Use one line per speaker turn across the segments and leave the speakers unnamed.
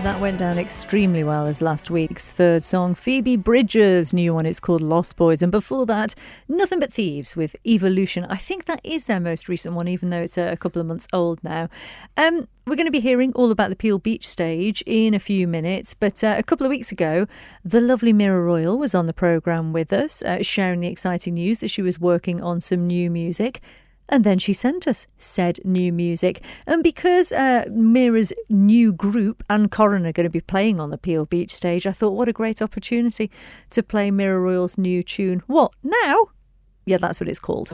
That went down extremely well as last week's third song. Phoebe Bridgers' new one, it's called Lost Boys. And before that, Nothing But Thieves with Evolution. I think that is their most recent one, even though it's a couple of months old now. We're going to be hearing all about the Peel Beach stage in a few minutes. But a couple of weeks ago, the lovely Mira Royal was on the programme with us, sharing the exciting news that she was working on some new music. And then she sent us said new music. And because Mira's new group and Corin are going to be playing on the Peel Beach stage, I thought, what a great opportunity to play Mira Royal's new tune. What, now? Yeah, that's what it's called.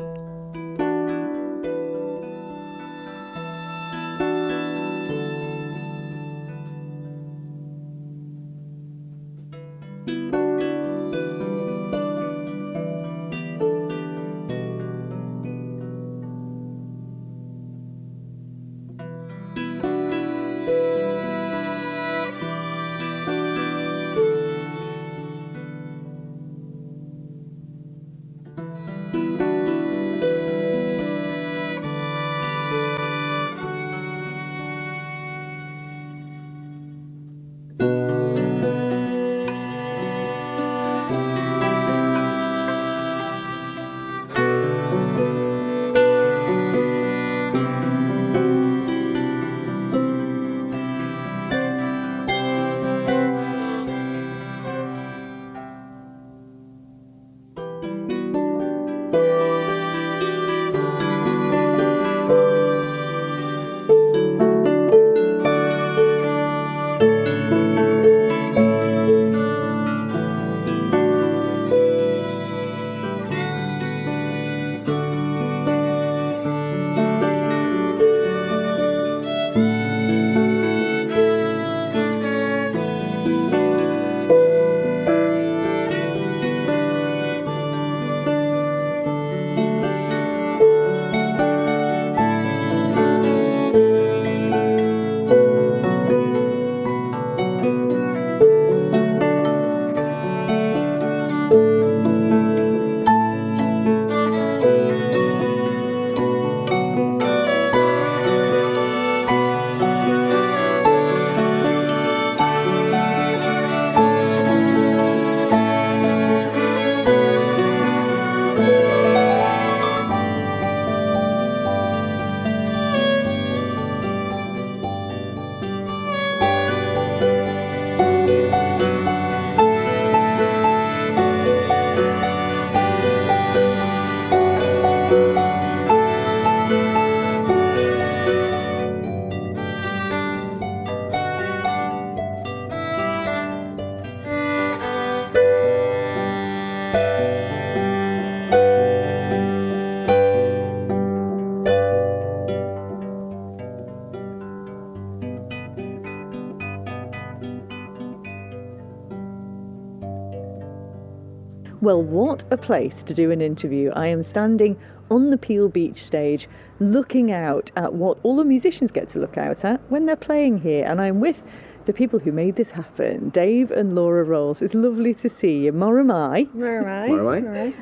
Well, what a place to do an interview. I am standing on the Peel Beach stage looking out at what all the musicians get to look out at when they're playing here. And I'm with the people who made this happen, Dave and Laura Rowles. It's lovely to see you. Moramai.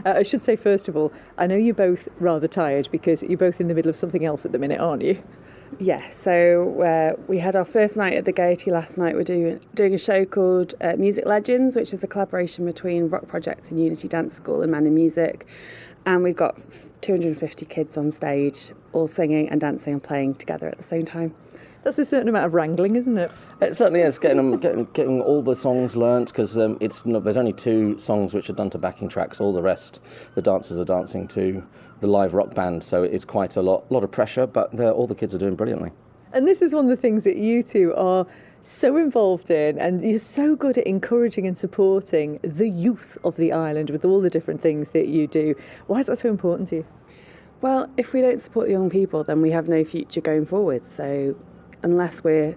I should say, first of all, I know you're both rather tired because you're both in the middle of something else at the minute, aren't you?
Yeah, so we had our first night at the Gaiety last night. We're doing a show called Music Legends, which is a collaboration between Rock Project and Unity Dance School and Man in Music. And we've got 250 kids on stage, all singing and dancing and playing together at the same time.
That's a certain amount of wrangling, isn't it?
It certainly is, getting all the songs learnt, because there's only 2 songs which are done to backing tracks. All the rest, the dancers are dancing to the live rock band, so it's quite a lot of pressure, but all the kids are doing brilliantly.
And this is one of the things that you two are so involved in, and you're so good at encouraging and supporting the youth of the island with all the different things that you do. Why is that so important to you?
Well, if we don't support young people, then we have no future going forward. So unless we're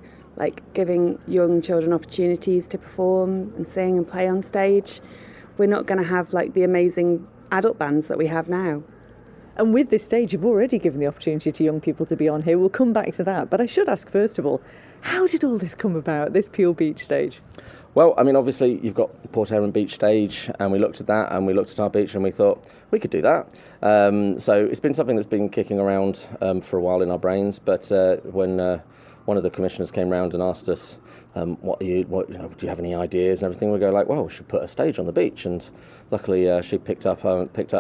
giving young children opportunities to perform and sing and play on stage, we're not going to have the amazing adult bands that we have now.
And with this stage, you've already given the opportunity to young people to be on here. We'll come back to that. But I should ask, first of all, how did all this come about, this Peel Beach stage?
Well, I mean, obviously, you've got Port Erin Beach stage, and we looked at that, and we looked at our beach, and we thought, we could do that. So it's been something that's been kicking around for a while in our brains, but when one of the commissioners came round and asked us, do you have any ideas and everything? We go like, well, we should put a stage on the beach, and luckily she picked her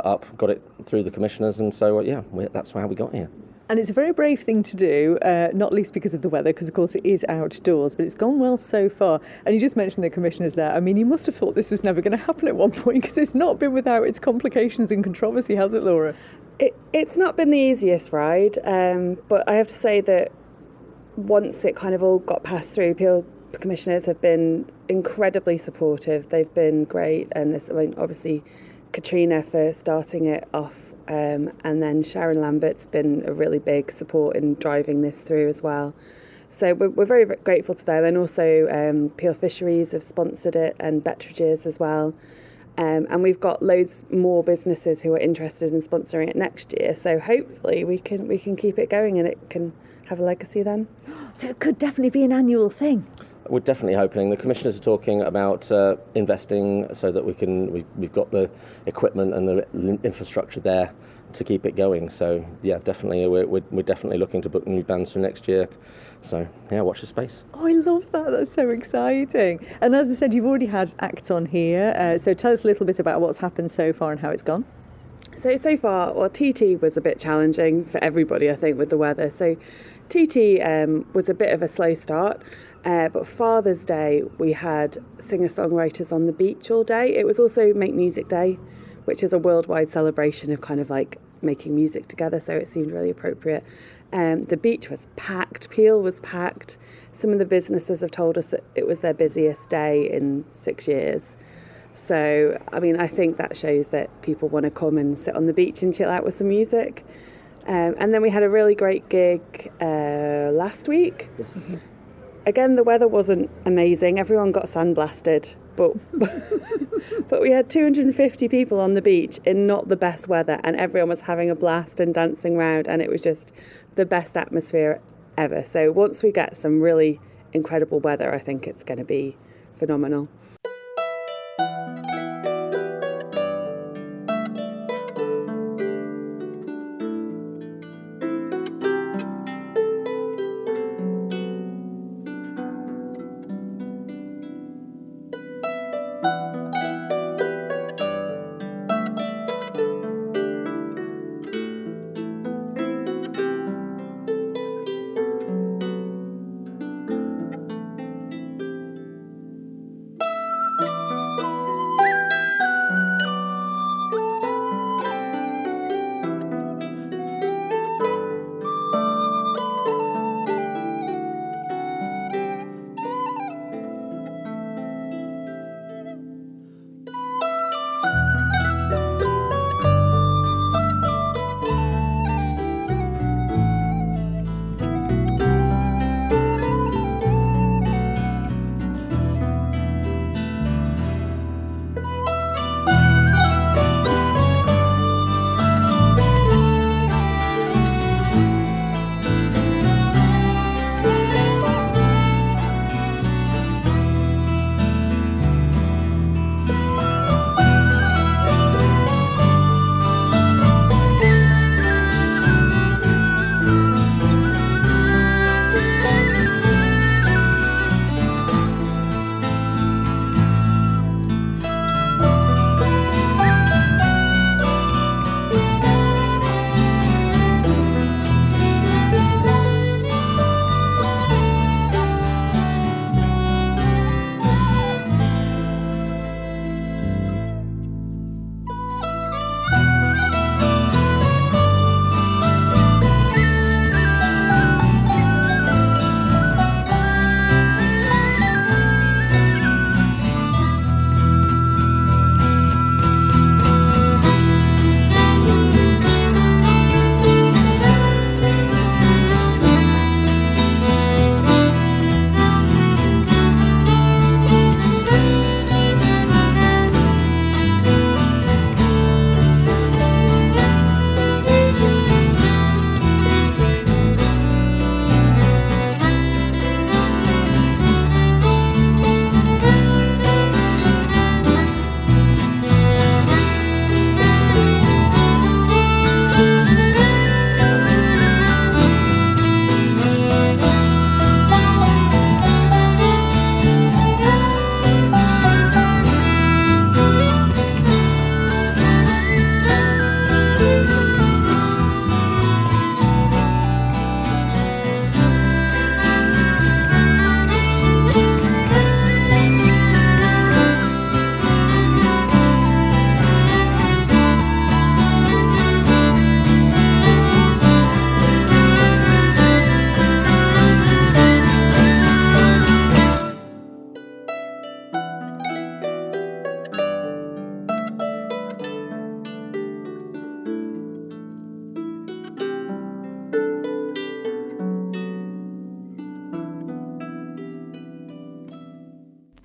up, got it through the commissioners, and so that's how we got here.
And it's a very brave thing to do, not least because of the weather, because of course it is outdoors, but it's gone well so far. And you just mentioned the commissioners there. I mean, you must have thought this was never going to happen at one point, because it's not been without its complications and controversy, has it, Laura?
It's not been the easiest ride, but I have to say that once it kind of all got passed through, Peel commissioners have been incredibly supportive. They've been great, and obviously Katrina for starting it off, and then Sharon Lambert's been a really big support in driving this through as well. So we're very, very grateful to them, and also Peel Fisheries have sponsored it, and Betterages as well. And we've got loads more businesses who are interested in sponsoring it next year. So hopefully we can keep it going, and it can have a legacy then.
So it could definitely be an annual thing.
We're definitely hoping. The commissioners are talking about investing so that we've got the equipment and the infrastructure there to keep it going. So yeah, definitely we're definitely looking to book new bands for next year. So yeah, watch the space.
Oh, I love that. That's so exciting. And as I said, you've already had acts on here. So tell us a little bit about what's happened so far and how it's gone.
So far, well, TT was a bit challenging for everybody, I think, with the weather. So TT was a bit of a slow start, but Father's Day, we had singer-songwriters on the beach all day. It was also Make Music Day, which is a worldwide celebration of kind of like making music together, so it seemed really appropriate. The beach was packed, Peel was packed. Some of the businesses have told us that it was their busiest day in 6 years. So, I mean, I think that shows that people want to come and sit on the beach and chill out with some music. And then we had a really great gig last week. Again, the weather wasn't amazing. Everyone got sandblasted, but we had 250 people on the beach in not the best weather, and everyone was having a blast and dancing around, and it was just the best atmosphere ever. So once we get some really incredible weather, I think it's going to be phenomenal.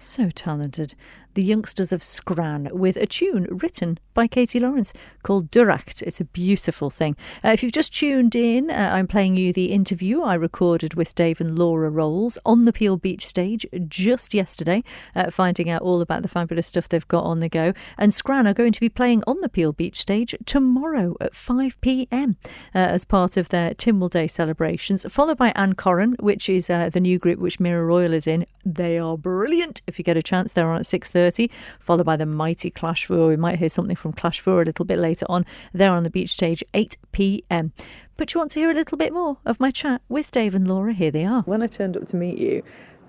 So talented. The youngsters of Scran with a tune written by Katie Lawrence called Duracht. It's a beautiful thing. If you've just tuned in, I'm playing you the interview I recorded with Dave and Laura Rowles on the Peel Beach stage just yesterday, finding out all about the fabulous stuff they've got on the go. And Scran are going to be playing on the Peel Beach stage tomorrow at 5 p.m. As part of their Tynwald Day celebrations, followed by Anne Corrin, which is the new group which Mirror Royal is in. They are brilliant. If you get a chance, they're on at 6:30, followed by the mighty Clash 4. We might hear something from Clash 4 a little bit later on. They're on the beach stage 8 p.m. But you want to hear a little bit more of my chat with Dave and Laura? Here they are.
When I turned up to meet you,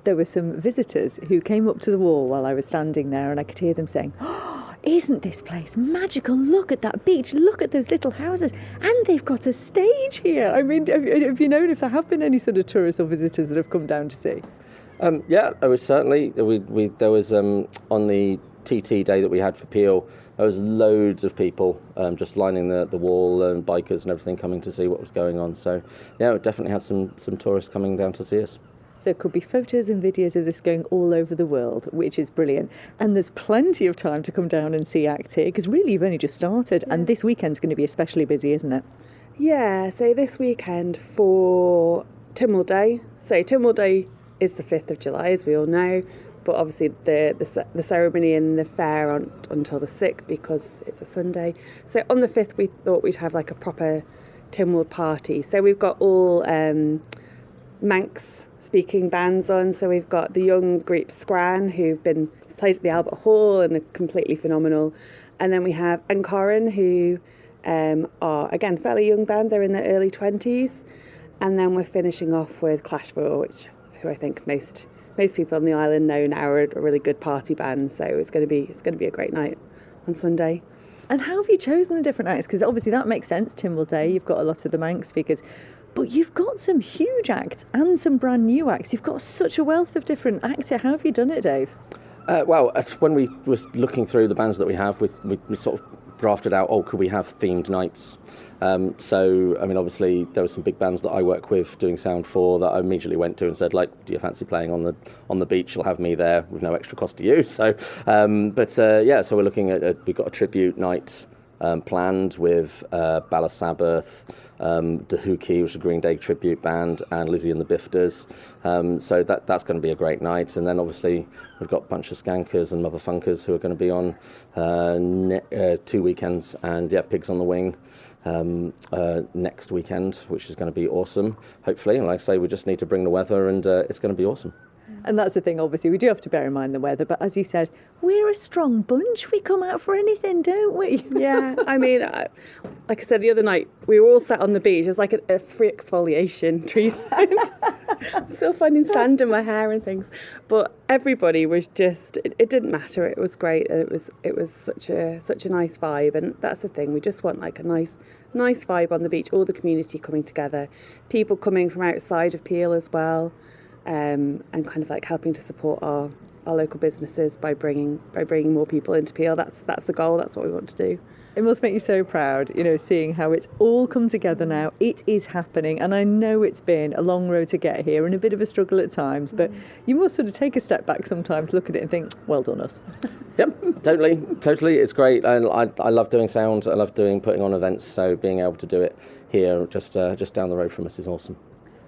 there were some visitors who came up to the wall while I was standing there, and I could hear them saying, "Oh, isn't this place magical? Look at that beach, look at those little houses, and they've got a stage here." I mean, have you known if there have been any sort of tourists or visitors that have come down to see?
Yeah, there was certainly. There was on the TT day that we had for Peel, there was loads of people just lining the wall, and bikers and everything coming to see what was going on. So yeah, we definitely had some tourists coming down to see us.
So it could be photos and videos of this going all over the world, which is brilliant. And there's plenty of time to come down and see act here, because really you've only just started, and this weekend's going to be especially busy, isn't it?
Yeah, so this weekend for Tynwald Day. So Tynwald Day is the 5th of July, as we all know, but obviously the ceremony and the fair aren't until the 6th because it's a Sunday. So on the 5th we thought we'd have like a proper Tynwald party. So we've got all Manx speaking bands on. So we've got the young group Scran, who've played at the Albert Hall and are completely phenomenal. And then we have Anne Corrin, who are, again, fairly young band. They're in their early 20s. And then we're finishing off with Clash 4, who I think most people on the island know now are a really good party band. So it's going to be a great night on Sunday.
And how have you chosen the different acts? Because obviously that makes sense, Tynwald Day, you've got a lot of the Manx speakers, but you've got some huge acts and some brand new acts. You've got such a wealth of different acts here. How have you done it, Dave?
Well, when we were looking through the bands that we have, we sort of drafted out, could we have themed nights? So, I mean, obviously there were some big bands that I work with doing sound for that I immediately went to and said, like, do you fancy playing on the beach? You'll have me there with no extra cost to you. So, so we're looking at, we've got a tribute night planned with Bala Sabbath, Dahookie, which is a Green Day tribute band, and Lizzie and the Bifters. So that's going to be a great night. And then obviously we've got a bunch of Skankers and Mother Funkers who are going to be on 2 weekends, and Pigs on the Wing next weekend, which is going to be awesome, hopefully. And like I say, we just need to bring the weather, and it's going to be awesome.
And that's the thing, obviously, we do have to bear in mind the weather, but as you said, we're a strong bunch. We come out for anything, don't we?
Yeah, I mean, like I said the other night, we were all sat on the beach. It was like a free exfoliation treatment. I'm still finding sand in my hair and things. But everybody was just, it didn't matter. It was great. It was such a nice vibe. And that's the thing. We just want like a nice vibe on the beach, all the community coming together, people coming from outside of Peel as well. And kind of like helping to support our local businesses by bringing more people into Peel. That's the goal. That's what we want to do.
It must make you so proud, seeing how it's all come together now. It is happening, and I know it's been a long road to get here and a bit of a struggle at times, but you must sort of take a step back sometimes, look at it and think, well done us.
Yep, totally. It's great. And I love doing sound. I love putting on events, so being able to do it here just down the road from us is awesome.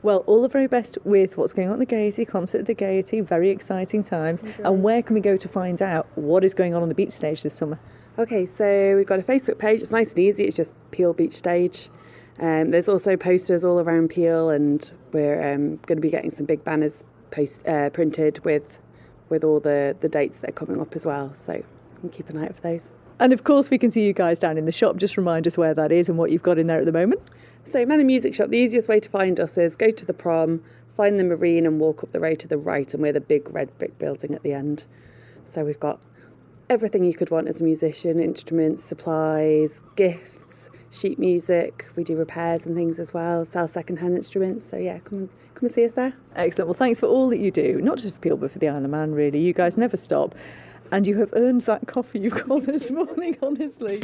Well, all the very best with what's going on at the Gaiety, concert at the Gaiety, very exciting times. And where can we go to find out what is going on the beach stage this summer?
Okay, so we've got a Facebook page. It's nice and easy. It's just Peel Beach Stage. There's also posters all around Peel, and we're going to be getting some big banners printed with all the dates that are coming up as well. So you can keep an eye out for those.
And of course we can see you guys down in the shop. Just remind us where that is and what you've got in there at the moment.
So Man and Music Shop, the easiest way to find us is go to the prom, find the Marine and walk up the road to the right, and we're the big red brick building at the end. So we've got everything you could want as a musician: instruments, supplies, gifts, sheet music. We do repairs and things as well, sell second-hand instruments. So yeah, come and see us there.
Excellent. Well, thanks for all that you do, not just for Peel but for the Isle of Man, really. You guys never stop, and you have earned that coffee you've got this morning, honestly.